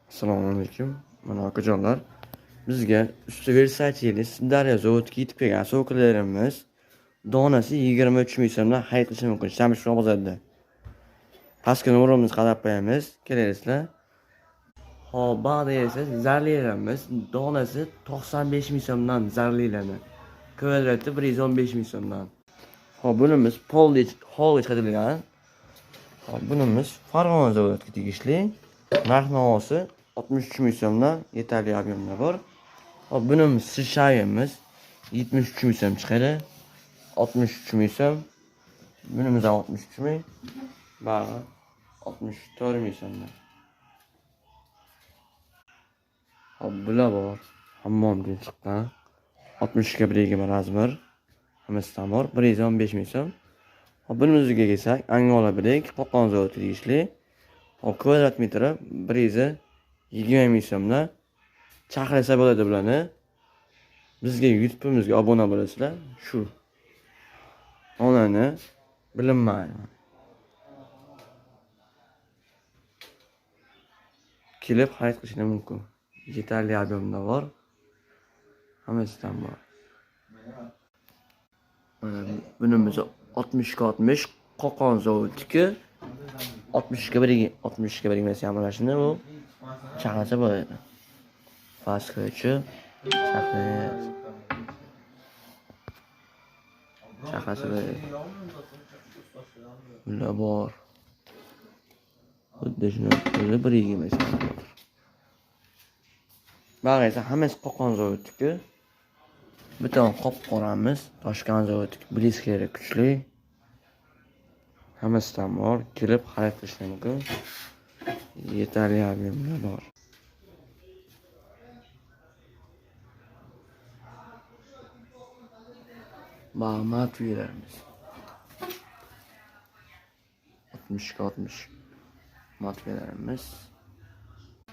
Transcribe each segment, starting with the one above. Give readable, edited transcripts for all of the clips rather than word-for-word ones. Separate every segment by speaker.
Speaker 1: Assalomu alaykum. Mana akajonlar, bizga usti Versace Sirdaryo zavodiga yetib kelgan so'klarimiz donasi 23 ming so'mdan xarid qilish mumkin. Shamshir bozorda. Pastki nomerimizni qarab qo'yamiz. Kelasizlar. Hop, ba'da esa zarlilarimiz donasi 95 ming so'mdan zarlilani. Kvadrati 115 ming so'mdan. Hop, bunimiz polli chiqarilgan. Hop, bunimiz Farg'ona zavodiga tegishli. Narx-navosi 63 ming so'mdan yetarli ob'emda bor. Hop, bunimiz shayimiz 73 ming so'm chiqadi. 63 ming so'm. Bunimiz ham 63 ming. Bag'i 64 ming so'mdan. Hop, bular bor. Hammomdan chiqqan. 60 ga 1 razmer. Hammasidan bor. 115 ming so'm. Hop, bunimizga kelsak, Angola bilek, Qo'qon zavodiga tegishli. Hop, kvadrat metri 120 ming so'mdan. Chaqirsa bo'ladi bularni. Bizga YouTube'imizga obuna bo'lasizlar. Shu. Onani bilinmaydi. Kelib xarid qilishni mumkin. Yetarli ob'emda bor. Hammasidan bor. Bunimiz 60 ga 60 Qo'qon zavodiki 60 ga 1 emas ham mana shuni u chaqirsa bo'ladi. Paskochi chaqirsa bo'ladi. Bular bor. Xuddi shuni o'zi 1 emas ham bor. Bag'i esa hammasi Qo'qon zavodiki. Bitta qop-qoramiz Toshkent zavodiki. Bliskari kuchli. Hammasidan bor. Kelib xarid qilish mumkin. Yetarli ob'emda bor. Ma'lumot beramiz. 60 ga 60 matveramiz.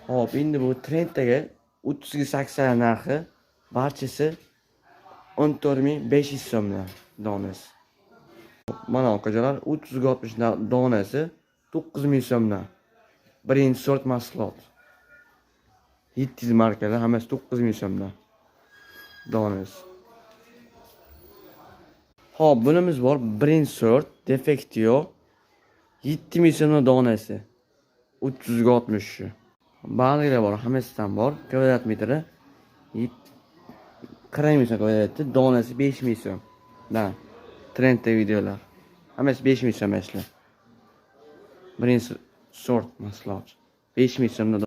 Speaker 1: Hop, endi bu trenddagi 30 ga 80 narxi barchasi 14500 so'mdan donasi. Mana akajonlar 30 ga 60 donasi 9000 so'mdan. Birinchi sort mahsulot. 700 markalar hammasi 9000 so'mdan donasi. Hop, bunimiz bor. Birinchi sort defekti yo'q. 7000 so'mdan donasi. 300 ga 60. Ba'zilar bor, hammasidan bor. Kvadrat metri 40 ming so'm kvadratda, donasi 5000 so'm. Da. Trendda videolar. Hammasi 5000 so'm ishlar. Birinchi sort mahsulot. 5000 so'mdan